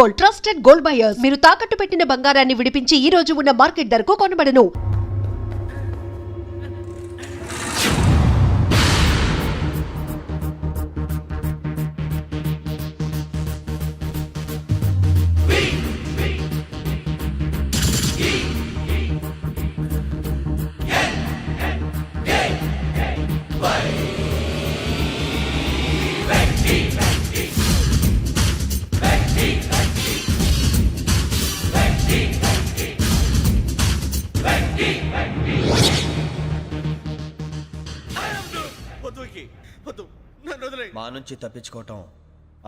Gold, trusted gold buyers. మీరు తాకట్టు పెట్టిన బంగారాన్ని విడిపించి ఈ రోజు ఉన్న మార్కెట్ ధరకు కొనబడను. మా నుంచి తప్పించుకోవటం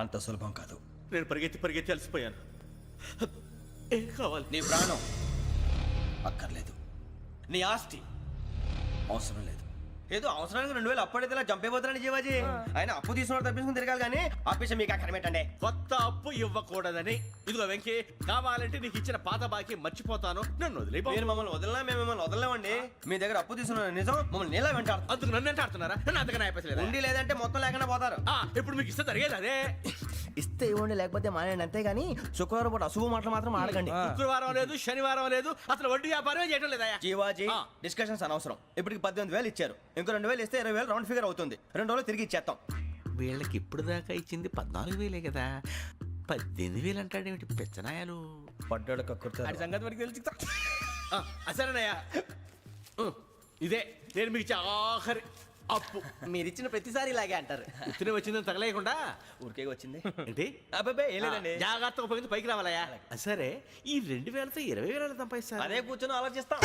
అంత సులభం కాదు. నేను పరిగెత్తి అలసిపోయాను. ఏం కావాలి? నీ ప్రాణం అక్కర్లేదు, నీ ఆస్తి అవసరం లేదు. ఏదో అవసరానికి 2000 అప్పుడైతే చంపేపోతారని జీవాజీ. ఆయన అప్పు తీసుకున్న తప్పించుకుని తిరగాలి కానీ ఆపేసి మీకు అక్కడ పెట్టండి. కొత్త అప్పు ఇవ్వకూడదని. ఇదిగో వెంకీ, కావాలంటే నీకు ఇచ్చిన పాత బాకీ మర్చిపోతాను, నన్ను వదిలే. మీరు మమ్మల్ని వదిలినా మేము మిమ్మల్ని వదలలేమండి. మీ దగ్గర అప్పు తీసుకున్న నిజం మమ్మల్ని నీలా వెంటాడు. అందుకు నన్ను ఎంత ఆడుతున్నారా? నన్ను అంతగా అయిపోలేదు. ఉండి లేదంటే మొత్తం లేకుండా పోతారు. ఇప్పుడు మీకు ఇస్తే జరిగేది అదే. ఇస్తే ఇవ్వండి, లేకపోతే మానేయండి, అంతేగాని శుక్రవారం పూట అశుభ మాటలు మాత్రం ఆడకండి. శుక్రవారం లేదు, శనివారం లేదు, అసలు వడ్డీ వ్యాపారం చేయడం లేదా? జీవాజీ, డిస్కషన్స్ అనవసరం. ఇప్పటికి 18,000 ఇచ్చారు, ఇంకో 2,000 ఇస్తే 20,000 రౌండ్ ఫిగర్ అవుతుంది. 2 రోజులు తిరిగి ఇచ్చేస్తాం. వీళ్ళకి ఇప్పుడు దాకా ఇచ్చింది 14,000 కదా, 18,000 అంటాడేమిటి పెచ్చనాయాలు? పడ్డాడు కక్కుర్తాడు. సంగతి వరకు తెలుసు. అసలేనయ్యా, ఇదే నేను మీకు ఇచ్చే ఆఖరి అప్పు. మీరిచ్చిన ప్రతిసారి ఇలాగే అంటారు. ఇతనే వచ్చిందని తగలేయకుండా ఊరికే వచ్చింది ఏంటి? అబ్బాయి ఏం లేదండి. జాగ్రత్తగా ఉపయోగించి పైకి రావాలయ్యా. సరే, ఈ 2,000తో 20,000 సంపాదిస్తారు. అదే కూర్చొని ఆలోచిస్తాం.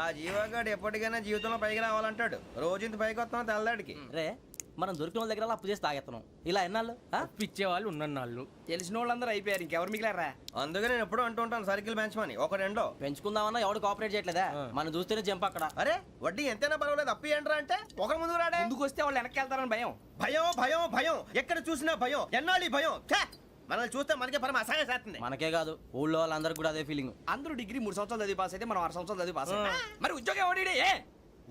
ఆ జీవగాడు ఎప్పటికైనా జీవితంలో పైకి రావాలంటాడు. రోజు ఇంత పైకి వస్తాం తెల్లడికి. రే, మనం దొరికిన వాళ్ళ దగ్గర అప్పు చేసి తాగెత్తనం. ఇలా ఎన్నాళ్ళు పిచ్చేవాళ్ళు ఉన్నన్నాళ్ళు తెలిసిన వాళ్ళందరూ అయిపోయారు, ఇంకెవరు మిగిలారా? అందుకే నేను ఎప్పుడూ అంటూ ఉంటాను, సర్కిల్ బెంచ్ మని ఒక రెండో పెంచుకుందామన్నా ఎవడు కోఆపరేట్ చేయట్లేదా? మనం చూస్తేనే జంప్ అక్కడ. అరే వడ్డీ ఎంతైనా పర్వాలేదు, అప్పు ఏంట్రా అంటే ఒక ముందు రాడే. ముందుకు వస్తే వాళ్ళు వెనక్కి వెళ్తారని భయం. భయం భయం భయం, ఎక్కడ చూసినా భయం. ఎన్నాళ్ళు భయం? మనల్ని చూస్తే మనకే పరమ అసహాయం చేస్తుంది. మనకే కాదు, ఊళ్ళో వాళ్ళందరికీ కూడా అదే ఫీలింగ్. అందరూ డిగ్రీ 3 సంవత్సరాలు చదివి పాస్ అయితే మనం 6 సంవత్సరాలు చదివి పాస్ అయ్యాం. మరి ఉద్యోగం ఎవడి?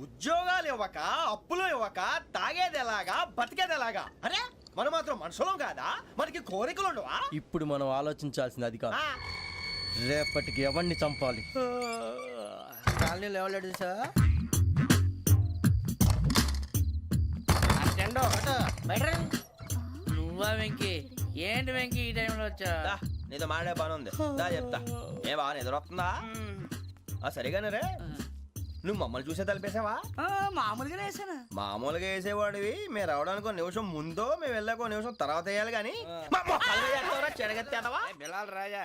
ఉద్యోగాలు ఇవ్వక, అప్పులు ఇవ్వక, తాగేది ఎలాగా, బతికేది ఎలాగా? అరే మనం మాత్రం మనుషులం కాదా? మనకి కోరికలు ఉండవా? ఇప్పుడు మనం ఆలోచించాల్సింది అది కాదు, రేపటికి ఎవరిని చంపాలి. కాలనీలో ఎవరు సార్? నువ్వా వెంకీ? ఏంటి వెంకీ ఈ టైంలో వచ్చా? నీతో మాడే పని ఉంది, దా చెప్తా. ఏ బాగా నిద్రొస్తుందా? సరిగానే రే, నువ్వు మమ్మల్ని చూసే తలిపేసావా? మామూలుగానే వేసాను. మామూలుగా వేసేవాడివి. మేము రావడానికి 1 నిమిషం ముందో, మేము వెళ్ళాక 1 నిమిషం తర్వాత వేయాలి కానీ బిలాల్ రాజా,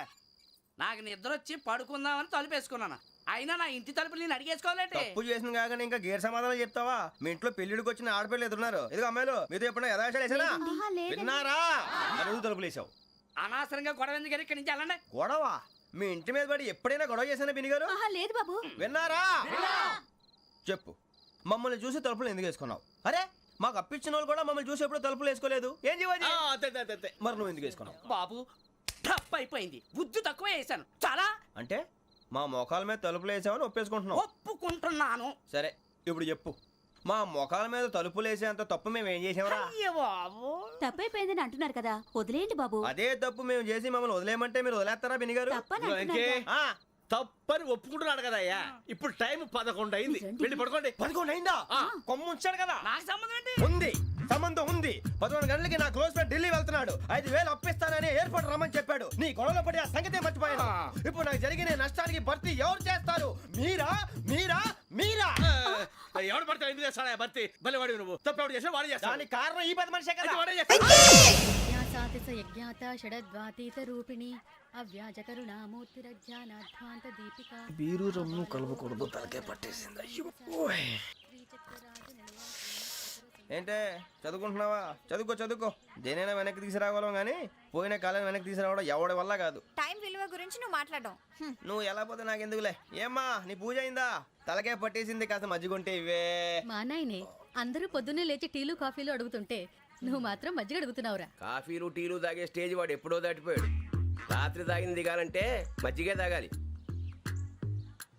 నాకు నిద్ర వచ్చి పడుకుందామని తలుపేసుకున్నాను. అయినా నా ఇంటి తలుపులు నేను అడిగేసుకోవాలంటే తప్పు చేసిన కాక ఇంకా గేర్ సమాధానం చెప్తావా? మీ ఇంట్లో పెళ్లిడికి వచ్చిన ఆడపిల్లలు ఎదురున్నారు. ఇదిగో అమ్మాయిలు, మీతో ఎప్పుడైనా యథాశాలు వేసానా? విన్నారా? తలుపులు వేసావు. అనవసరంగా గొడవ ఎందుకు? ఇక్కడి నుంచి వెళ్ళండి. గొడవ? మీ ఇంటి మీద పడి ఎప్పుడైనా గొడవ చేశానా బిని గారు? లేదు బాబు. విన్నారా? చెప్పు, మమ్మల్ని చూసి తలుపులు ఎందుకు వేసుకున్నావు? అరే మాకు అప్పించిన వాళ్ళు కూడా మమ్మల్ని చూసి ఎప్పుడు తలుపులు వేసుకోలేదు. ఏం చేయాలి? మరి నువ్వు ఎందుకు వేసుకున్నావు? బాబు టప్ అయిపోయింది, బుద్ధి తక్కువ వేసాను చాలా. అంటే మా మొఖాల మీద తలుపులు వేసామని ఒప్పేసుకుంటున్నావు? ఒప్పుకుంటున్నాను. సరే ఇప్పుడు చెప్పు, మా మొఖాల మీద తలుపులు వేసేంత తప్పు మేము ఏం చేసామరా? బాబు తప్పైపోయిందని అంటున్నారు కదా, వదిలేయండి బాబు. అదే తప్పు మేము చేసి మమ్మల్ని వదిలేయమంటే మీరు వదిలేస్తారా బిని గారు? తప్పని ఒప్పుకుంటున్నాడు కదా అయ్యా. ఇప్పుడు టైం 11 అయింది, వెళ్ళి పడుకోండి. 11 అయిందా? కొమ్ము ఉంచాడు కదా. నాకు సంబంధం ఏంటి? ఉంది, సంబంధం ఉంది. 11 గంటలకి నా క్లోజ్ ఫ్రెండ్ ఢిల్లీ వెళ్తున్నాడు. 5,000 అప్పిస్తానని ఎయిర్పోర్ట్ రమ్మని చెప్పాడు. నీ గొడవలో పడి ఆ సంగతే మర్చిపోయాను. ఇప్పుడు నాకు జరిగిన నష్టానికి భర్తీ ఎవరు చేస్తారు? మీరా మీరా మీరా? ఎవడు పడితే ఎందుకు చేస్తాడా భర్తీ? మళ్ళీ వాడి నువ్వు తప్పు ఎవడు చేసినా వాడు చేస్తాడు. దానికి కారణం ఈ 10 మనిషే కదా. వాడే చేస్తాడు. బీరు రమ్ము కలవకూడదు, తలకే పట్టేసింది. ఏంటే చదువుకుంటున్నావా? చదువుకో. దేనైనా వెనక్కి తీసుకురావాలం కానీ పోయిన కాలం వెనక్కి తీసుకురావడం ఎవడి వల్ల కాదు. టైం విలువ గురించి నువ్వు మాట్లాడడం. నువ్వు ఎలా పోతే నాకు ఎందుకులే. ఏమ్మా నీ పూజ అయిందా? తలకే పట్టేసింది, కాస్త మజ్జిగుంటే ఇవే. మా నాయనే అందరూ పొద్దున్నే లేచి టీలు కాఫీలు అడుగుతుంటే నువ్వు మాత్రం మజ్జిగ అడుగుతున్నావురా. కాఫీలు టీలు తాగే స్టేజ్ వాడు ఎప్పుడో దాటిపోయాడు. రాత్రి తాగింది దిగాలంటే మజ్జిగే తాగాలి.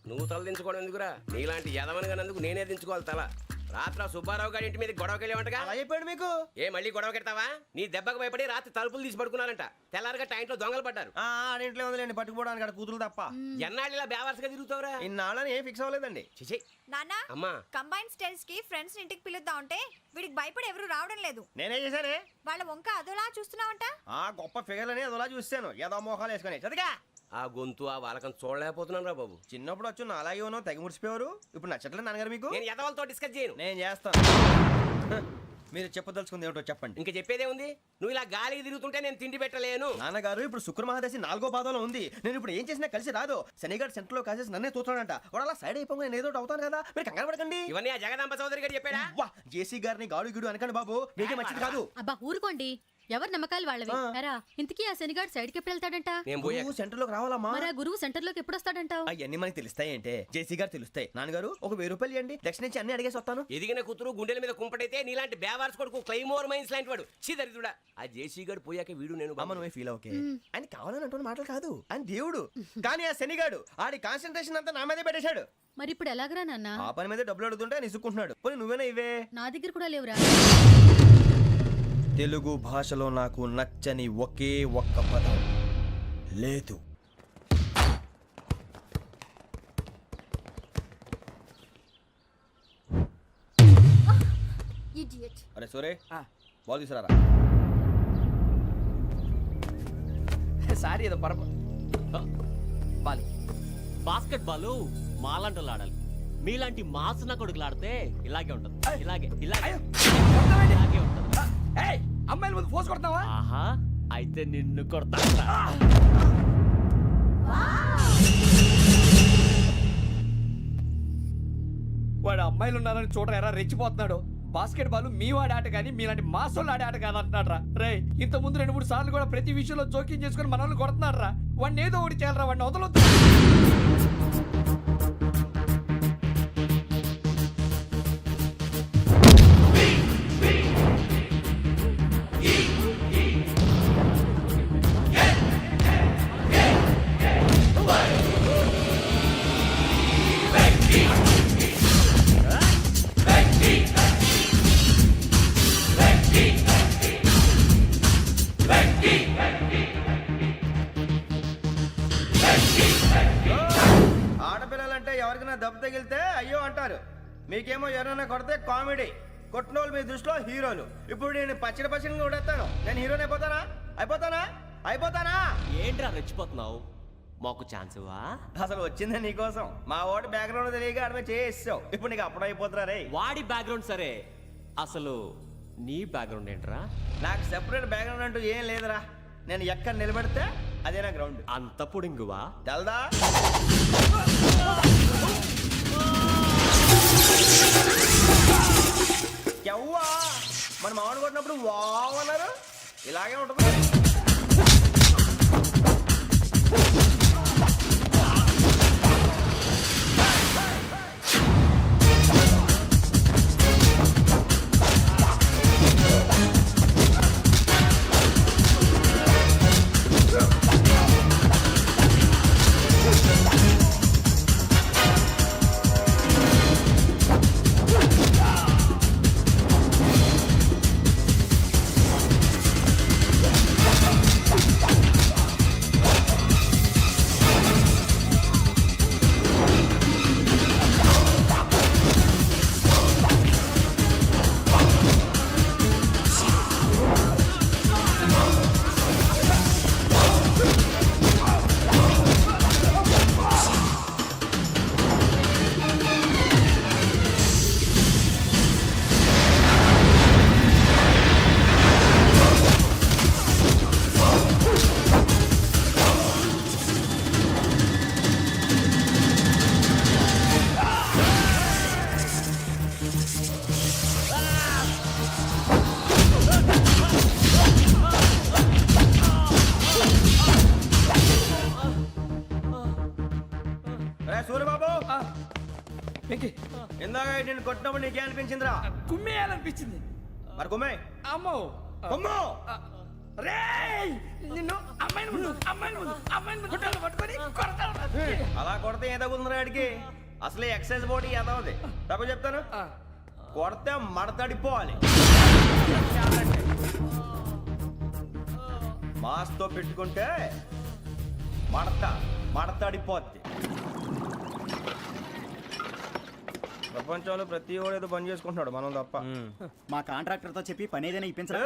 నువ్వు తల దించుకోవడం ఎందుకురా? నీలాంటి యదవనగానందుకు నేనే దించుకోవాలి తల. రాత్రి సుబ్బారావు గారి ఇంటి మీద గొడవకి వెళ్ళేవంటగా అలా చెప్పాడు మీకు? ఏ మళ్ళీ గొడవ కెడతావా? నీ దెబ్బకు భయపడి రాత్రి తలుపులు తీసి పడుకున్నారంట. తెల్లారగా టైంట్లో దొంగలు పడ్డారు. ఆడింట్లో ఉందిలేండి, పట్టుకుపోవడానికి అక్కడ కూతురు తప్ప. ఎన్నాళ్ళు ఇలా బేవర్స్గా తిరుగుతావురా? ఇన్నాళ్ళని ఏం ఫిక్స్ అవ్వలేదండి. చిచి నాన్న అమ్మా కంబైన్ స్టైల్స్ కి ఫ్రెండ్స్ ఇంటికి పిలుద్దాం అంటే వీడికి భయపడి ఎవరు రావడం లేదు. నేనే చేశానే. వాళ్ళ వంక అదోలా చూస్తున్నావంట. ఆ గొప్ప ఫిగర్లని అదోలా చూస్తాను, ఏదో మోహాలు వేసుకొని చదిగా. ఆ గొంతు ఆ వాలకం చూడలేకపోతున్నాను రా బాబు. చిన్నప్పుడు వచ్చి నా అలాగే ఉన్నావు, తెగ ముడిచిపోయారు. ఇప్పుడు నచ్చట్లేదు నాన్నగారు మీకు? నేను ఎదవలతో డిస్కస్ చేయను. నేను చేస్తాను. హ, మీరు చెప్పదలుచుకుంది ఏమిటో చెప్పండి. ఇంకా చెప్పేదే ఉంది. నువ్వు ఇలా గాలికి తిరుగుతుంటే నేను తిండి పెట్టలేను. నాన్నగారు ఇప్పుడు శుక్ర మహాదశి 4వ పాదంలో ఉంది. నేను ఇప్పుడు ఏం చేసినా కలిసి రాదు. శనిగారు సెంటర్ లో కాసేసి నన్నే చూస్తాడంట. వాడు అలా సైడ్ అయిపోయి నేను ఏదో ఒకటి అవుతాను కదా, మీరు కంగారు పడకండి. ఇవన్నీ ఆ జగదాంబ చౌదరి గారు చెప్పాడా? వా, జేసీ గారిని గాడు గిడు అనకండి బాబు, మీకే మంచిది కాదు. అబ్బా ఊరుకోండి, ఎవరి నమ్మకాలు వాళ్ళవి. ఎరా ఇంతకీ ఆ శనిగాడు సైడ్కి ఎప్పుడు వెళ్తాడంట? నేను పోయా నువ్వు సెంటర్ లోకి రావాలమ్మా. మరి ఆ గురువు సెంటర్ లోకి ఎప్పుడు వస్తాడంటావు? అవన్నీ మనకి తెలుస్తాయి అంటే జేసీ గారు తెలుస్తాయి. నాన్నగారు ఒక 1000 రూపాయలు ఇవ్వండి, దక్షిణ నుంచి అన్ని అడిగేసి వస్తాను. ఎదిగిన కూతురు గుండెల మీద కుంపటైతే నీలాంటి బేవార్స్ కొడుకు క్లైమోర్ మైన్స్ లాంటి వాడు చీదరిదుడా. ఆ జేసీ గారు పోయాక వీడు నేను అమ్మ నువ్వే ఫీల్ ఓకే. ఆయన కావాలని అంటున్న మాటలు కాదు, ఆయన దేవుడు. కానీ ఆ శనిగాడు ఆడి కాన్సన్ట్రేషన్ అంతా నా మీదే పెట్టేశాడు. మరి ఇప్పుడు ఎలాగరా నాన్న? ఆ పని మీద డబ్బులు అడుగుతుంటే నిసుక్కుంటున్నాడు. పోనీ నువ్వేనా ఇవే? నా దగ్గర కూడా లేవురా. తెలుగు భాషలో నాకు నచ్చని ఒకే ఒక్క పదం లేదు. అరే సోరే, బాల్ తీసుకురారా. సారీ ఏదో పరప బాలి. బాస్కెట్ బాల్ మాలాంటి ఆడాలి. మీలాంటి మాసన కొడుకులు ఆడితే ఇలాగే ఉంటది. ఇలాగే ఇలాగే ఇలాగే ఉంటది. అమ్మాయిల ముందు ఫోర్స్ కొడతావా? ఆహా, అయితే నిన్ను కొడతా. వాడు అమ్మాయిలు ఉన్నారని చూడరా ఎరా రెచ్చిపోతున్నాడు. బాస్కెట్ బాల్ మీ వాడి ఆట కానీ మీలాంటి మాసోళ్ళు ఆడే ఆట కాదంటున్నాడు రా. రే ఇంత ముందు 2-3 సార్లు కూడా ప్రతి విషయంలో జోక్యం చేసుకుని మన వాళ్ళు కొడుతున్నాడు రా. వాడిని ఏదో ఒకటి చేయాలరా, వాడిని వదలొద్దు. ఆడపిల్లలంటే ఎవరికైనా దెబ్బ తగిలితే అయ్యో అంటారు, మీకేమో ఎవరైనా కొడితే కామెడీ. కొట్టిన వాళ్ళు మీ దృష్టిలో హీరోలు. ఇప్పుడు నేను పచ్చడిగా కొడేస్తాను, నేను హీరోని అయిపోతానా? ఏంట్రా రెచ్చిపోతున్నావు? మాకు ఛాన్స్ ఇవ్వా? అసలు వచ్చిందే నీకోసం. మా ఓటు బ్యాక్గ్రౌండ్ తెలియక ఆడమే చేసావు. ఇప్పుడు నీకు అప్పుడు అయిపోతున్నా రే. వాడి బ్యాక్గ్రౌండ్ సరే, అసలు నీ బ్యాక్గ్రౌండ్ ఏంట్రా? నాకు సెపరేట్ బ్యాక్గ్రౌండ్ అంటూ ఏం లేదురా. నేను ఎక్కడ నిలబడితే అదే నా గ్రౌండ్. అంత పుడింగువా? తెల్దా? ఎవ్వా మన మామిడి కొట్టినప్పుడు వావ్ అన్నారు, ఇలాగే ఉంటుంది. సూర్యబాబు, ఇందాక నేను కొట్టినప్పుడు నీకే అనిపించిందిరా? కుమ్మేయాలనిపించింది. మరి కుమ్మే. అమ్మో కుమ్ము. రేయ్ నిన్ను అమ్మాయిని పట్టుకొని కొడతాను. అలా కొడితే ఏ తగ్గుతుందిరా ఆడికి? అసలే ఎక్సైజ్ బాడీ ఏదవుది తక్కువ చెప్తాను. కొడితే మడతడిపోవాలి. మాస్తో పెట్టుకుంటే మడతడిపోద్ది. ప్రపంచంలో ప్రతి వాడు ఏదో పని చేసుకుంటున్నాడు, మనం తప్ప. మా కాంట్రాక్టర్ తో చెప్పి పని ఏదైనా ఇప్పించరా?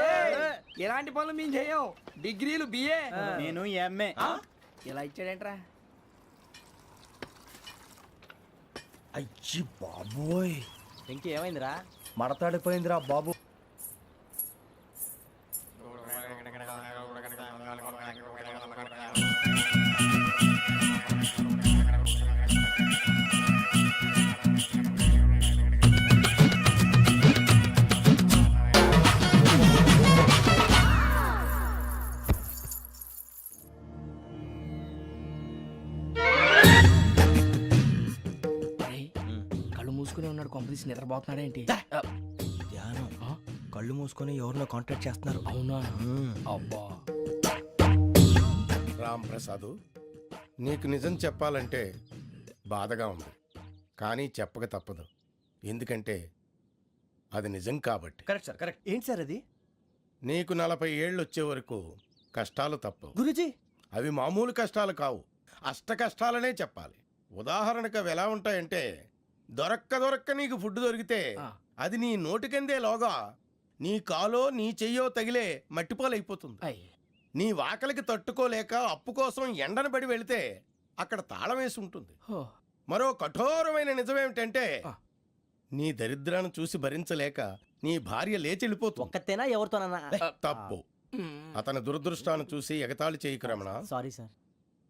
ఎలాంటి పనులు మేము చేయం. డిగ్రీలు బిఏ, నేను ఎంఏ. ఇలా ఇచ్చాడేంట్రా? అయ్యి బాబోయ్, ఇంకేమైందిరా? మడతాడిపోయిందిరా బాబు. కళ్ళు మూసుకునే ఉన్నాడు, కొంపదీసి నిద్రపోతున్నాడేంటి? ధ్యానం. కళ్ళు మూసుకొని ఎవరినో కాంటాక్ట్ చేస్తున్నారు. అవునా? అబ్బా. రామ్ ప్రసాద్, నీకు నిజం చెప్పాలంటే బాధగా ఉంది, కానీ చెప్పక తప్పదు. ఎందుకంటే అది నిజం కాబట్టి. Correct sir, correct. ఏంటి సార్ అది? నీకు 40 ఏళ్ళు వచ్చే వరకు కష్టాలు తప్పవు గురూజీ. అవి మామూలు కష్టాలు కావు, అష్ట కష్టాలనే చెప్పాలి. ఉదాహరణకు అవి ఎలా ఉంటాయంటే, దొరక్క నీకు ఫుడ్ దొరికితే అది నీ నోటికందే లోగా నీ కాలో నీ చెయ్యో తగిలే మట్టిపాలైపోతుంది. నీ వాకలికి తట్టుకోలేక అప్పు కోసం ఎండను పడి వెళితే అక్కడ తాళం వేసి ఉంటుంది. మరో కఠోరమైన నిజమేమిటంటే, నీ దరిద్రాన్ని చూసి భరించలేక నీ భార్య లేచి వెళ్ళిపోతుంది. ఒక్కతేనా ఎవరితోనన్నా? తప్పు. అతని దురదృష్టాన్ని చూసి ఎగతాళి చేయకు రమణ. Sorry sir.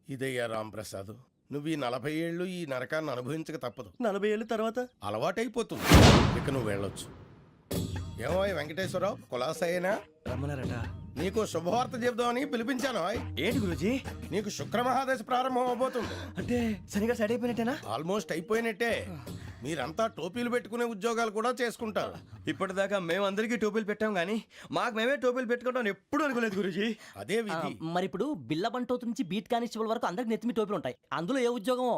ఇదయ్యా రాంప్రసాద్, నువ్వు ఈ 40 ఏళ్ళు ఈ నరకాన్ని అనుభవించక తప్పదు. 40 ఏళ్ళ తర్వాత అలవాటైపోతుంది. ఇక నువ్వు వెళ్ళొచ్చు. ఏమో వెంకటేశ్వరరావు, కులాసైనా రమ్మన్నారట. నీకు శుభవార్త చెబుదామని పిలిపించాను. ఏంటి గురూజీ? నీకు శుక్రమహాదశ ప్రారంభం అవబోతుంది. అంటే సరిగా సెట్ అయిపోయినట్టేనా? ఆల్మోస్ట్ అయిపోయినట్టే. మీరంతా టోపీలు పెట్టుకునే ఉద్యోగాలు కూడా చేసుకుంటారు. ఇప్పటిదాకా మేమందరికీ టోపీలు పెట్టాం కానీ మాకు మేమే టోపీలు పెట్టుకుంటాం ఎప్పుడు అనుకోలేదు గురూజీ. అదే విధి. మరి ఇప్పుడు బిల్ల బంటోతు నుంచి బీట్ కానిస్టేబుల్ వరకు అందరికి నెత్తిమి టోపీలు ఉంటాయి. అందులో ఏ ఉద్యోగమో?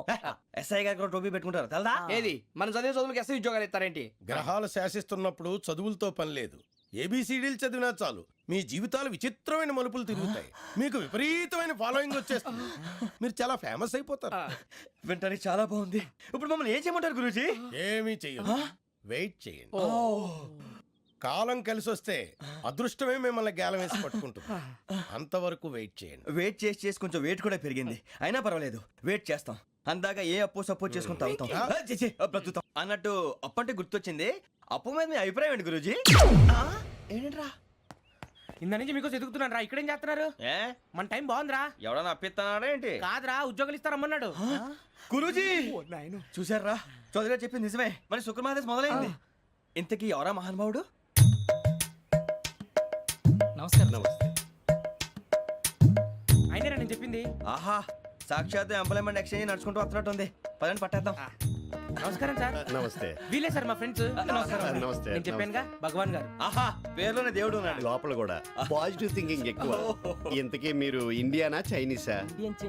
ఎస్ఐ గారు కూడా టోపీ పెట్టుకుంటారు తెలదా? ఏది మన చదివే చదువులకు ఎస్ఐ ఉద్యోగాలు ఇస్తారేంటి? గ్రహాలు శాసిస్తున్నప్పుడు చదువులతో పని లేదు. ఏబిసిడీలు చదివినా చాలు మీ జీవితాలు విచిత్రమైన మలుపులు తిరుగుతాయి. మీకు విపరీతమైన ఫాలోయింగ్ వచ్చేస్తుంది. మీరు చాలా ఫేమస్ అయిపోతారు. వింటానికి చాలా బాగుంది. ఇప్పుడు మమ్మల్ని ఏం చేయమంటారు గురూజీ? ఏమీ చెయ్యదు, వెయిట్ చేయండి. కాలం కలిసి వస్తే అదృష్టమే మిమ్మల్ని గేలం వేసి పట్టుకుంటుంది. అంతవరకు వెయిట్ చేయండి. వెయిట్ చేసి కొంచెం వెయిట్ కూడా పెరిగింది. అయినా పర్వాలేదు, వెయిట్ చేస్తాం. అందాక ఏ అప్పు సపోర్ట్ చేసుకుని తాగుతాం, బ్రతుకుతాం అన్నట్టు. అప్పు అంటే గుర్తొచ్చింది, అప్పు మీద మీ అభిప్రాయం ఏంటి గురూజీ? ఏంటరా ఇంత నుంచి మీకు ఎదుగుతున్నాను రా. ఇక్కడేం చేస్తున్నారు? మన టైం బాగుందిరా. ఎవడన్నా అప్పిస్తున్నాడా ఏంటి? కాదురా, ఉద్యోగాలు ఇస్తారమ్మన్నాడు. గురూజీ చూసారా, చౌదరిగా చెప్పింది నిజమే. మరి శుక్రమాదేశ్ మొదలైంది. ఇంతకీ ఎవరా మహానుభావుడు? నమస్కారం. అయినా నేను చెప్పింది. ఆహా, సాక్షాత్ ఎంప్లాయ్మెంట్ ఎక్స్చేంజ్ నడుచుకుంటూ వస్తున్నట్టు ఉంది. పదండి పట్టేద్దాం. నమస్కారం సార్. నమస్తే. వీలే సార్ మా ఫ్రెండ్స్. నమస్తే. నేను చెప్పానుగా, భగవాన్ గారు. ఆహా, పేర్లోనే దేవుడు ఉన్నాడు. లోపల కూడా పాజిటివ్ థింకింగ్ ఎక్కువ. ఇంతకీ మీరు ఇండియానా చైనీసా?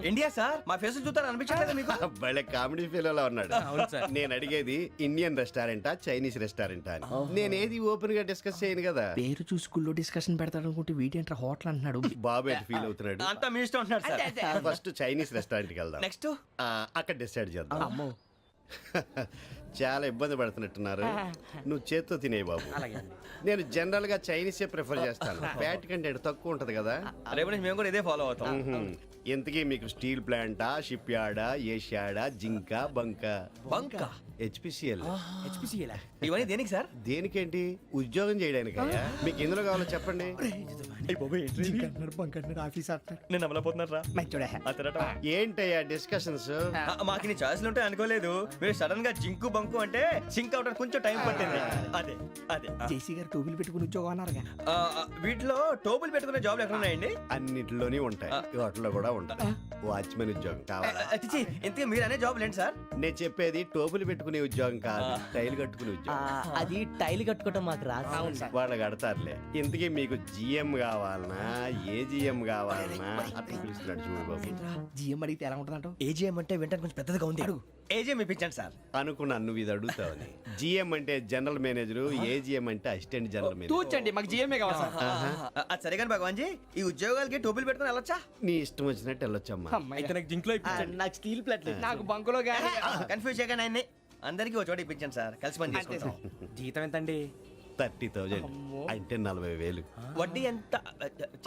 India sir. మా ఫేస్ చూస్తారు అనిపించలేదు మీకు? భలే కామెడీ ఫీల్ ఉన్నాడు. అవును సార్. నేను అడిగేది ఇండియన్ రెస్టారెంటా చైనీస్ రెస్టారెంటా అని. నేనేది ఓపెన్ గా డిస్కస్ చేయను కదా. పేరు చూసి స్కూల్లో డిస్కషన్ పెడతాడు అనుకుంటే వీటేంట్రా హోటల్ అంటున్నాడు. బాబు ఎట్ ఫీల్ అవుతున్నాడు. అంతా మీ ఇష్టం ఉంటున్నాడు సార్. ఫస్ట్ చైనీస్ రెస్టారెంట్ కి వెళ్దాం. నెక్స్ట్ అక్కడ డిసైడ్ చేద్దాం. అమ్మో, చాలా ఇబ్బంది పడుతున్నట్టున్నారు. నువ్వు చేత్తో తినే బాబు. నేను జనరల్ గా చైనీసే ప్రిఫర్ చేస్తాను. ఫ్యాట్ కంటెంట్ తక్కువ ఉంటది కదా. రేపు నుంచి మేము కూడా ఇదే ఫాలో అవుతాం. ఇంతకీ మీకు స్టీల్ ప్లాంటా, షిప్ యార్డా, ఏషియాడా, జింక, బంకా? బంకా, హెచ్పిసిఎల్. ఇవన్నీ దేనికి సార్? దేనికేంటి? ఉద్యోగం చేయడానికి. మీకు ఎందులో కావాలో చెప్పండి. నేను అమలపోతున్నారా? ఏంటయ్యా డిస్కషన్స్? మాకు నీ ఛాయిస్లు ఉంటాయి అనుకోలేదు. మీరు సడన్ గా జింకు బంకు అంటే సింక్ అవడానికి కొంచెం టైం పట్టింది. అదే అదే జేసీ గారు టోపీలు పెట్టుకుని ఉద్యోగం అన్నారుగా. వీటిలో టోపులు పెట్టుకునే జాబ్లు ఎక్కడ ఉన్నాయండి? అన్నిటిలోనే ఉంటాయి, వాటిలో కూడా ఉంటాయి. వాచ్మెన్ ఉద్యోగం కావాలా? ఇంతకీ మీరు అనే జాబ్ ఏంటి సార్? నేను చెప్పేది టోపులు పెట్టుకునే ఉద్యోగం కాదు, టైల్ కట్టుకునే ఉద్యోగం. అది టైల్ కట్టుకోవటం మాకు రాదు. వాళ్ళు కడతారులే. ఇంతకీ మీకు జిఎం కావాలనా, ఏ జిఎం కావాలనా? అట్లా పిలుస్తున్నాడు చూడు బాబు. జిఎం అడిగితే ఎలా ఉంటుందంట? ఏజీఎం అంటే వెంటనే కొంచెం పెద్దదిగా ఉంది. ఏజీఎం ఇప్పించండి సార్. అనుకున్నాను నువ్వు ఇది అడుగుతావని. జిఎం అంటే జనరల్ మేనేజర్, ఏజిఎం అంటే అసిస్టెంట్ జనరల్ మేనేజర్. తూచండి, మాకు జిఎంఏ కావాలి సార్. అది సరే కానీ భగవాన్ జీ, ఈ ఉద్యోగాలకి టోపీలు పెట్టుకుని వెళ్ళొచ్చా? నీ ఇష్టం వచ్చినట్టు వెళ్ళొచ్చమ్మా. అమ్మయ్య. నాకు జింక్లో నాకు స్టీల్ ప్లేట్ నాకు బంకులో గానీ కన్ఫ్యూజ్ చేయగానే ఆయన్ని అందరికీ ఒక చోట ఇప్పించండి సార్, కలిసి పని చేసుకుంటాం. జీతం ఎంతండి? 30,000 అంటే 40,000. వడ్డీ ఎంత?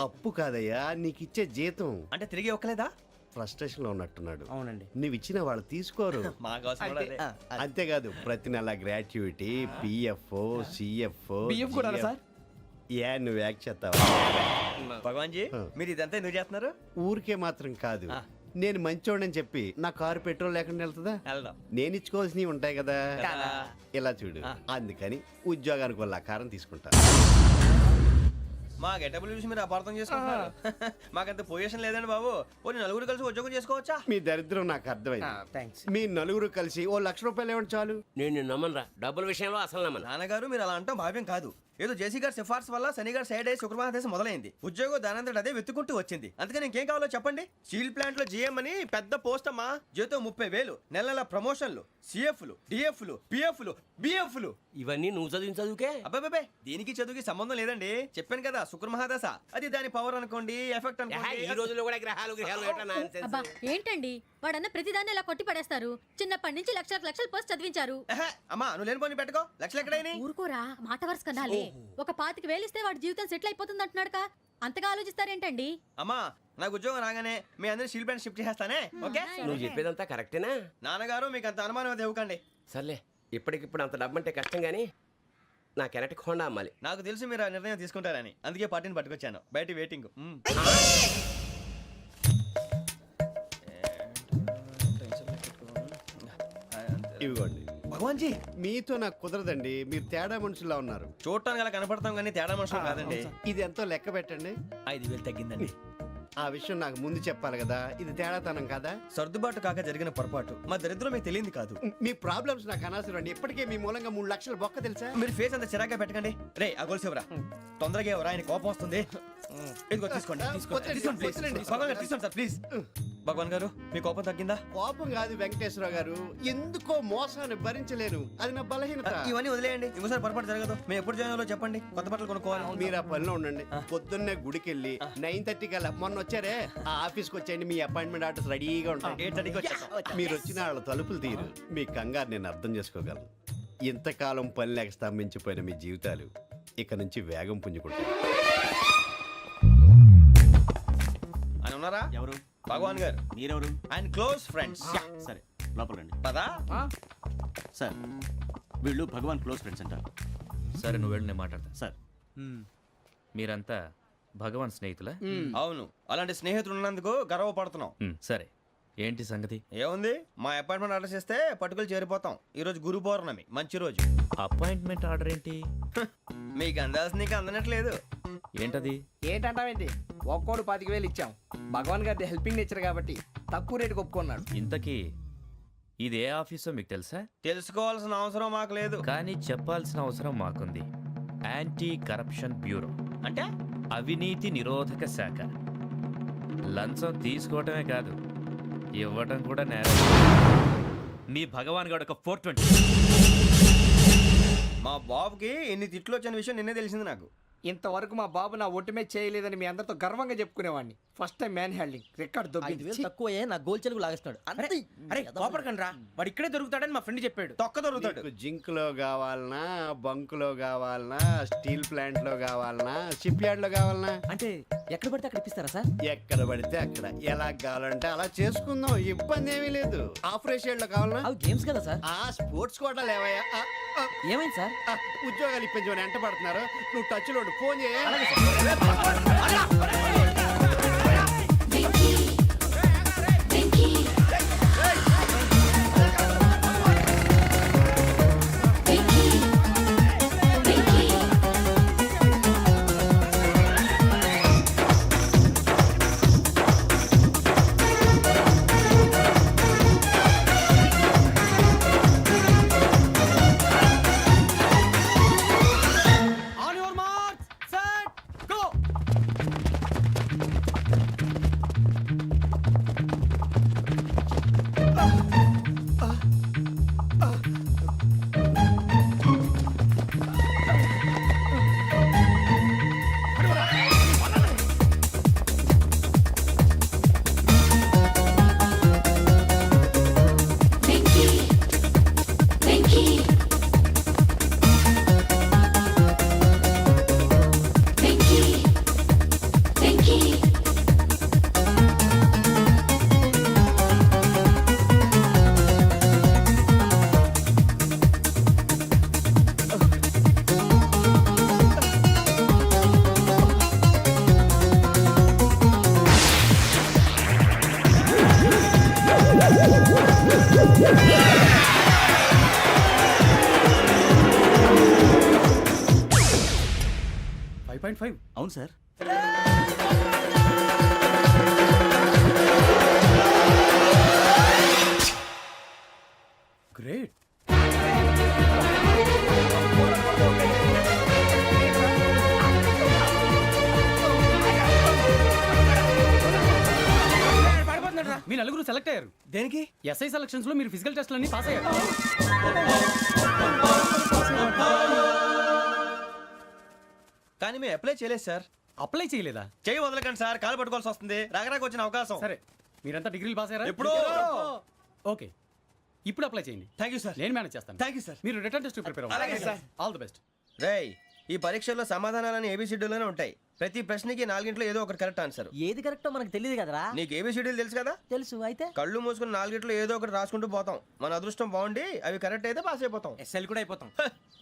అప్పు కాదయ్యా, నీకు ఇచ్చే జీతం. అంటే తిరిగి ఒక్కలేదా? ఫ్రస్ట్రేషన్ లో ఉన్నట్టున్నాడు. అవునండి. నువ్వు ఇచ్చిన వాళ్ళు తీసుకోరు. మాకు అవసరం కూడా అదే. అంతేకాదు ప్రతి నెల గ్రాట్యుటీ, పిఎఫ్, సిఎఫ్. బియ్యం కూడా సార్? ఏ నువ్వు యాక్ట్ చేస్తావా? భగవాన్ జీ, మీరు ఇదంతా ఎందుకు చేస్తున్నారు? ఊరికే మాత్రం కాదు, నేను మంచోడని చెప్పి నా కారు పెట్రోల్ లేకుండా వెళ్తుందా? వెళ్దాం. నేను ఇచ్చుకోవాల్సినవి ఉంటాయి కదా. ఇలా చూడు, అందుకని ఉద్యోగానికి వాళ్ళ ఆకారం తీసుకుంటా. మా గెటబుల్ చూసి మీరు అపార్థం చేసుకుంటున్నారు. మాకంత పొజిషన్ లేదండి బాబు. పోనీ నలుగురు కలిసి ఉద్యోగం చేసుకోవచ్చా? మీ దరిద్రం నాకు అర్థమైంది. మీ నలుగురు కలిసి ఓ ₹1,00,000 ఇవ్వండి చాలు. నేను నమ్మనరా, డబ్బుల విషయంలో అసలు నమ్మను. నాన్నగారు మీరు అలా అంటాం భావ్యం కాదు. ఏదో జేసీ గారి సిఫార్సు వల్ల శని గారు సైడ్ అయ్యి శుక్రవారం దేశం మొదలైంది. ఉద్యోగం దానంతటి అదే వెతుకుంటూ వచ్చింది. అందుకని ఇంకేం కావాలో చెప్పండి. స్టీల్ ప్లాంట్ లో జీఎం అని పెద్ద పోస్ట్ అమ్మా. జీతం 30,000, నెల నెల ప్రమోషన్లు, సిఎఫ్లు, డిఎఫ్లు, పిఎఫ్లు, బిఎఫ్లు. ఇవన్నీ నువ్వు చదివిన చదువుకే. అబ్బాబే, దీనికి చదువుకి సంబంధం లేదండి. చెప్పాను కదా, శుక్ర మహాదశ. అది దాని పవర్ అనుకోండి, ఎఫెక్ట్ అనుకోండి. ఈ రోజుల్లో కూడా గ్రహాలు అబ్బా ఏంటండి వాడన్న ప్రతిదాన్ని ఇలా కొట్టి పడేస్తారు. చిన్నప్పటి నుంచి లక్షల పోస్ట్ చదివించారు. అమ్మా నువ్వు లేని పోనీ పెట్టుకో. లక్షలు ఎక్కడైనా ఊరుకోరా, మాట వరుస కనాలి. ఒక 25,000 ఇస్తే వాడి జీవితం సెటిల్ అయిపోతుంది అంటున్నాడుగా, అంతగా ఆలోచిస్తారేంటండి? అమ్మా నాకు ఉద్యోగం రాగానే మీ అందరూ స్టీల్ ప్లాంట్ షిఫ్ట్ చేస్తానే. ఓకే, నువ్వు చెప్పేదంతా కరెక్టేనా? నాన్నగారు మీకు అంత అనుమానం అయితే ఇవ్వకండి. సర్లే, ఇప్పటికిప్పుడు అంత డబ్బు అంటే కష్టం కానీ నా కెనటిక్ హోండా అమ్మాలి. నాకు తెలుసు మీరు ఆ నిర్ణయం తీసుకుంటారని, అందుకే పార్టీని పట్టుకొచ్చాను. బయట వెయిటింగ్. ఇవ్వండి. భగవాన్ జీ, మీతో నాకు కుదరదండి, మీరు తేడా మనుషుల్లా ఉన్నారు. చూడటానికి అలా కనపడతాం కానీ తేడా మనుషులు కాదండి. ఇది ఎంతో లెక్క పెట్టండి. 5,000 తగ్గిందండి. ఆ విషయం నాకు ముందు చెప్పాలి కదా, ఇది తేడాతనం కదా. సర్దుబాటు కాక జరిగిన పొరపాటు. మా దరిద్రం మీకు తెలియంది కాదు. మీ ప్రాబ్లమ్స్ నాకు అనవసరం అండి. ఇప్పటికే మీ మూలంగా 3 లక్షల బొక్క తెలుసా? మీరు ఫేస్ అంత చిరాగ్గా పెట్టకండి. రే ఆ గొలుసు ఎవరా? తొందరగా ఎవరా, ఆయన కోపం వస్తుంది. ఇదిగో తీసుకోండి. తీసుకోండి ప్లీజ్. భగవాన్ గారు తీసుకోండి సార్ ప్లీజ్. భగవాన్ గారు మీ కోపం తగ్గిందా? కోపం కాదు వెంకటేశ్వరరావు గారు, ఎందుకో మోసాన్ని భరించలేను, అది నా బలహీనత. ఇవన్నీ వదిలేయండి, ఇంకోసారి పొరపాటు జరగదు. మేము ఎప్పుడు జాయిన్ అవ్వాలో చెప్పండి, కొత్త బట్టలు కొనుక్కోవాలి. మీరు ఆ పనిలో ఉండండి. పొద్దున్నే గుడికి వెళ్ళి 9:30 కల్లా, మొన్న వచ్చారే ఆ ఆఫీస్కి వచ్చేయండి. మీ అపాయింట్మెంట్ ఆర్డర్స్ రెడీగా ఉంటాయి. 8:30కి వచ్చేస్తాం. మీరు వచ్చిన వాళ్ళ తలుపులు తీరు. మీ కంగారు నేను అర్థం చేసుకోగలను. ఇంతకాలం పని లేక స్తంభించిపోయిన మీ జీవితాలు ఇక నుంచి వేగం పుంజుకుంటాయి. ఆయన ఉన్నారా? ఎవరు? భగవాన్ గారు. మీరెవరు? ఆయన క్లోజ్ ఫ్రెండ్స్. సరే లోపల రండి. పదా సార్ వీళ్ళు భగవాన్ క్లోజ్ ఫ్రెండ్స్ అంటారు. సరే నువ్వు వెళ్ళి నేను మాట్లాడతా. సార్ మీరంతా భగవాన్ స్నేహితులా? అవును, అలాంటి స్నేహితులు ఉన్నందుకు గర్వపడుతున్నాం. సరే ఏంటి సంగతి? ఏముంది, మా అపాయింట్మెంట్ ఆర్డర్ చేస్తే పట్టుకులు చేరిపోతాం. ఈ రోజు గురు పౌర్ణమి, మంచి రోజు. అపాయింట్మెంట్ ఆర్డర్ ఏంటి? మీకు అందాల్సిన నీకు అందనట్లేదు. ఏంటది? ఏంటంటావేంటి? ఒక్కోడు 25,000 ఇచ్చాం. భగవాన్ గారి హెల్పింగ్ నేచర్ కాబట్టి తక్కువ రేటుకి ఒప్పుకున్నాడు. ఇంతకీ ఇది ఏ ఆఫీసో మీకు తెలుసా? తెలుసుకోవాల్సిన అవసరం మాకు లేదు, కానీ చెప్పాల్సిన అవసరం మాకుంది. యాంటీ కరప్షన్ బ్యూరో అంటే అవినీతి నిరోధక శాఖ. లంచం తీసుకోవటమే కాదు, ఇవ్వటం కూడా నేరం. మీ భగవాన్ గారు ఒక 420. మా బాబుకి ఎన్ని తిట్లు వచ్చిన విషయం నిన్నే తెలిసింది నాకు. ఇంతవరకు మా బాబు నా ఒట్టుమే చేయలేదని మీ అందరితో గర్వంగా చెప్పుకునేవాడిని. First time man handing record దొబ్బింది. తక్కువ నా గోల్ చెలుగు లాగేస్తున్నాడు. అరే కోపడకండి రా, వాడు ఇక్కడే దొరుకుతాడని మా ఫ్రెండ్ చెప్పాడు. తొక్క దొరుకుతాడు. జింక్ లో కావాలనా, బంక్ లో కావాలనా, స్టీల్ ప్లాంట్ లో కావాలనా, షిప్ యార్డ్ లో కావాలనా? అంటే ఎక్కడ పడితే అక్కడ ఇప్పిస్తారా సార్? ఎక్కడ పడితే అక్కడ, ఎలా కావాలంటే అలా చేసుకుందాం, ఇబ్బంది ఏమీ లేదు. ఆపరేషన్ లో కావాలనా? అవి గేమ్స్ కదా సార్. ఆ స్పోర్ట్స్ కోటా లేవయ్యా. ఏమైంది సార్? ఉద్యోగాలు ఇప్పించమని ఎంట పడుతున్నారు. నువ్వు టచ్ లో ఫోన్ చేయ. అవును సార్. గ్రేట్. మీ నలుగురు సెలెక్ట్ అయ్యారు. దేనికి? ఎస్ఐ సెలక్షన్స్ లో మీరు ఫిజికల్ టెస్ట్ అన్ని పాస్ అయ్యారు. కానీ మేము అప్లై చేయలేదు సార్. అప్లై చేయలేదా? చేయి వదలకండి సార్, కాలు పట్టుకోవాల్సి వస్తుంది. రాగరాకు వచ్చిన అవకాశం. సరే, మీరంతా డిగ్రీలు పాస్ అయ్యారా? ఎప్పుడో. ఓకే, ఇప్పుడు అప్లై చేయండి. Thank you sir. నేను మేనేజ్ చేస్తాను. Thank you sir. మీరు రిటర్న్ టెస్ట్ ప్రిపేర్ అలాగే అవ్వండి. సార్. All the best. రేయ్, ఈ పరీక్షల్లో సమాధానాలని ఏబిసిడ్యూల్లోనే ఉంటాయి. ప్రతి ప్రశ్నకి 4 ఏదో ఒకటి కరెక్ట్ ఆన్సర్. ఏది కరెక్టో మనకు తెలియదు కదరా. నీకు ఏబిసిడ్యూల్ తెలుసు కదా? తెలుసు. అయితే కళ్ళు మూసుకుని 4 ఏదో ఒకటి రాసుకుంటూ పోతాం. మన అదృష్టం బాగుండి అవి కరెక్ట్ అయితే పాస్ అయిపోతాం. ఎస్ఎల్ కూడా అయిపోతాం.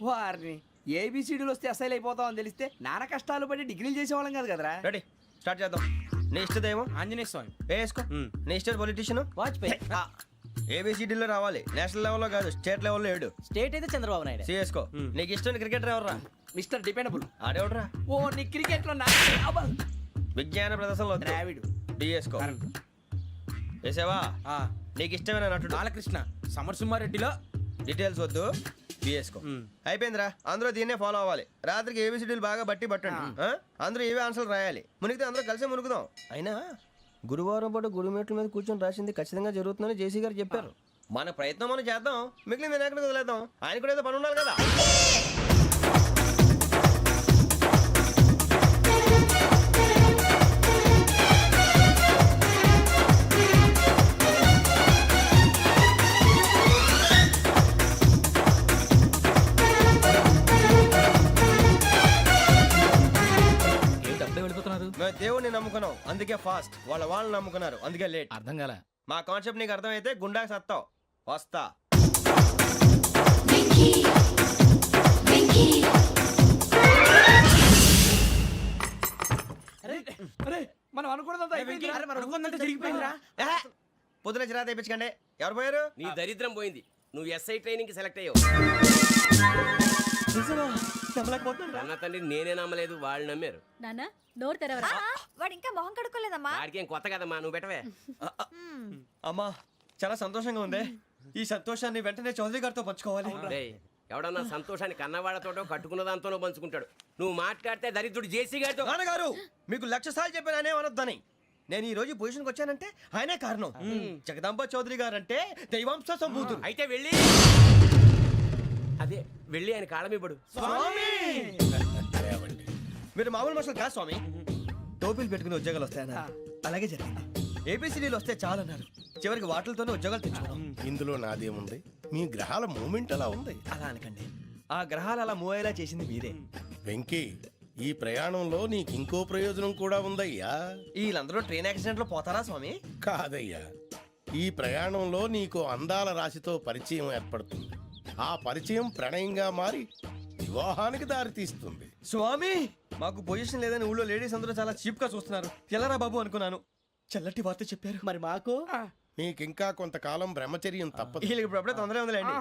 వారిని ఏబిసిడీలు వస్తే ఎస్ఐలు అయిపోతాం అని తెలిస్తే నాన్న కష్టాలు పడి డిగ్రీలు చేసేవాళ్ళం కాదు కదరా. రెడీ, స్టార్ట్ చేద్దాం. నీ ఇష్టదేమో ఆంజనేయ స్వామి. వేసుకో. నీ ఇష్ట పొలిటీషియన్ వాజ్పేయి. ఏబిసిడీలో రావాలి. నేషనల్ లెవెల్లో కాదు, స్టేట్ లెవెల్లో 7. స్టేట్ అయితే చంద్రబాబు నాయుడు. సిఎస్కో. నీకు ఇష్టం క్రికెటర్ ఎవర్రా? Mister dependable. ఆడేవడరా? ఓ నీ క్రికెట్ లో విజ్ఞాన ప్రదర్శనలో ద్రావిడు. డిఎస్కో. వేసావా? నీకు ఇష్టమైన నటుడు? బాలకృష్ణ. సమర్సింహారెడ్డిలో డీటెయిల్స్ వద్దు, బిఎస్కో. అయిపోయిందిరా. అందరూ దీన్నే ఫాలో అవ్వాలి. రాత్రికి ఏబిసిడీలు బాగా బట్టి పట్టండి. అందరూ ఏవే ఆన్సర్లు రాయాలి. మునిగితే అందరూ కలిసి మునుగుదాం. అయినా గురువారం పాటు గురుమేట్ల మీద కూర్చొని రాసింది ఖచ్చితంగా జరుగుతుందని జేసీ గారు చెప్పారు. మన ప్రయత్నం మనం చేద్దాం, మిగిలింది నేను ఎక్కడికి వదిలేద్దాం. ఆయన కూడా ఏదో పని ఉండాలి కదా. మేము దేవుడిని నమ్ముకున్నాం, అందుకే ఫాస్ట్. వాళ్ళని నమ్ముకున్నారు, అందుకే లేట్. అర్థం కాల. మా కాన్సెప్ట్ నీకు అర్థమైతే గుండా సత్తావు. వస్తా. మనం అనుకున్నదంతా జరిగిపోయిందిరా. పొద్దున చిరా తెప్పించకండి. ఎవరు పోయారు? నీ దరిద్రం పోయింది. నువ్వు ఎస్ఐ ట్రైనింగ్ సెలెక్ట్ అయ్యావు. అన్న తండ్రి నేనే నమ్మలేదు, వాళ్ళు నమ్మారు. నాన్న నోరు తెరవరా. వాడు ఇంకా మొహం కడుక్కోలేదమ్మా. వాడికి ఏం కొత్త కదమ్మా, నువ్వు పెట్టవే. అమ్మా, చాలా సంతోషంగా ఉంది. ఈ సంతోషాన్ని వెంటనే చౌదరి గారితో పంచుకోవాలి. డేయ్, ఎవడన్నా సంతోషాన్ని కన్నవాళ్లతోటో కట్టుకున్న దాంతోనో పంచుకుంటాడు. నువ్వు మాట్లాడితే దరిద్రుడు జేసీ గారితో. నాన్నగారు, మీకు 1,00,000 సార్లు చెప్పానే అనొద్దని. నేను ఈ రోజు పొజిషన్కి వచ్చానంటే ఆయనే కారణం. జగదాంబ చౌదరి గారు అంటే దైవాంశ సంభూతుడు. అయితే వెళ్ళి అదే వెళ్ళి ఆయన కాళ్ళమివ్వడు. మీరు మామూలు మనుషులు కాదు స్వామి. టోపీలు పెట్టుకుని ఉద్యోగాలు వస్తాయన్నా, అలాగే జరిగింది. ఏబిసిడీలు వస్తే చాలన్నారు. చివరికి వాటిలతోనే ఉద్యోగాలు తెచ్చుకున్నాం. ఇందులో నాదేముంది? మీ గ్రహాల మూమెంట్ అలా ఉంది. అలా అనకండి, ఆ గ్రహాలు అలా మూవ్ అయ్యేలా చేసింది మీరే. వెంకీ, ఈ ప్రయాణంలో నీకు ఇంకో ప్రయోజనం కూడా ఉందయ్యా. వీళ్ళందరూ ట్రైన్ యాక్సిడెంట్ లో పోతారా స్వామి? కాదయ్యా, ఈ ప్రయాణంలో నీకు అందాల రాశితో పరిచయం ఏర్పడుతుంది. ఆ పరిచయం ప్రణయంగా మారి వివాహానికి దారితీస్తుంది. స్వామి, మాకు పొజిషన్ లేదని ఊళ్ళో లేడీస్ అందరూ చాలా చీప్ గా చూస్తున్నారు. ఎలారా బాబు అనుకున్నాను. చల్లటి వార్త చెప్పారు. మరి మాకు మీకింకా కొంతకాలం బ్రహ్మచర్యం తప్పదు. వీళ్ళకి ఇప్పుడు అప్పుడే తొందరగా ఉందిలేండి.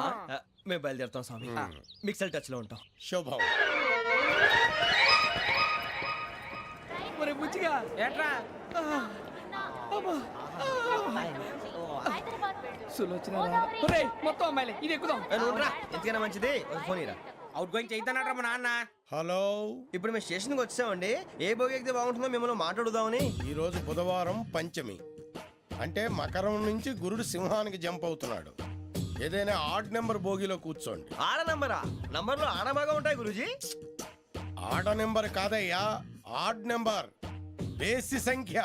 మేము బయలుదేరుతాం స్వామి. మిక్సెల్ టచ్ లో ఉంటాం. శుభం. బుచ్చిగా ఏట్రా మొత్తం అమ్మాయిలే, ఇది ఎక్కుదాం. ఎందుకైనా మంచిది ఫోన్ ఇరా. అవుట్ గోయింగ్ చేద్దానట్రా మా నాన్న. హలో, ఇప్పుడు మేము స్టేషన్కి వచ్చామండి. ఏ బోగి ఎక్కితే బాగుంటుందో మిమ్మల్ని మాట్లాడుదామని. ఈరోజు బుధవారం పంచమి, అంటే మకరం నుంచి గురుడు సింహానికి జంప్ అవుతున్నాడు. ఏదైనా ఆడ్ నెంబర్ బోగిలో కూర్చోండి. ఆడ నంబరా? నంబర్లో ఆడ బాగా ఉంటాయి గురూజీ. ఆడ నెంబర్ కాదయ్యా, ఆడ్ నెంబర్, బేసి సంఖ్య.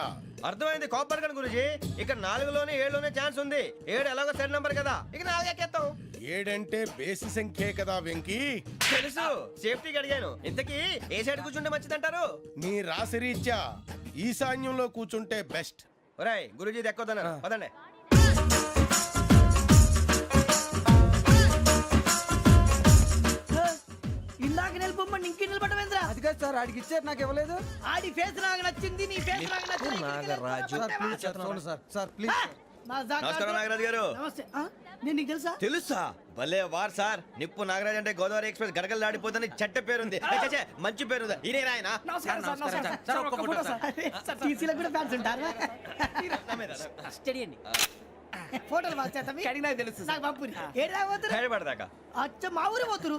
అర్థమైంది. కాపర్ కన్ గురూజీ. ఇక్కడ 4లోనే 7లోనే ఛాన్స్ ఉంది. 7 ఎలాగో సెడ్ నంబర్ కదా, ఇక 4 ఎక్కేస్తాం. 7 అంటే బేసి సంఖ్యే కదా వెంకీ. తెలుసు, సేఫ్టీకి అడిగాను. ఇంతకీ ఏ సైడ్ కూర్చుంటే మంచిదంటారు? నీ రాశి రీత్యా ఈశాన్యంలో కూర్చుంటే బెస్ట్. ఒరేయ్, గురూజీ దెక్కొద్దన్నారు. పదండి. ఇందాక నిలబొమ్మని ఇంకే నిలబడమేంద్రా? అది కాదు సార్, ఆడికి ఇచ్చారు, నాకు ఇవ్వలేదు. ఆడి ఫేస్ నాకు నచ్చింది, నీ ఫేస్ నాకు నచ్చింది. Nagaraju, sir please. నమస్కారం నాగరాజు గారు. నమస్తే నేను నీకు తెలుసా తెలుసా? భలే వార్ సార్. నిప్పు నాగరాజ్ అంటే గోదావరి ఎక్స్ప్రెస్ గడగలు దాడిపోతుంది చెట్ట పేరుంది. ఛే, మంచి పేరుంది. ఇదే ఆయన నమస్కారం సార్ నమస్కారం సార్ ఒక్క ఫోటో సార్ టీసీలో కూడా ఫ్యాన్స్ ఉంటారు స్టడీ అండి. ఫోటోలు బాగా చేస్తాం తెలుసు నాకు పంపుని ఏడు పోతురు హైదరాబాద్ దాకా అచ్చ మా ఊరు పోతురు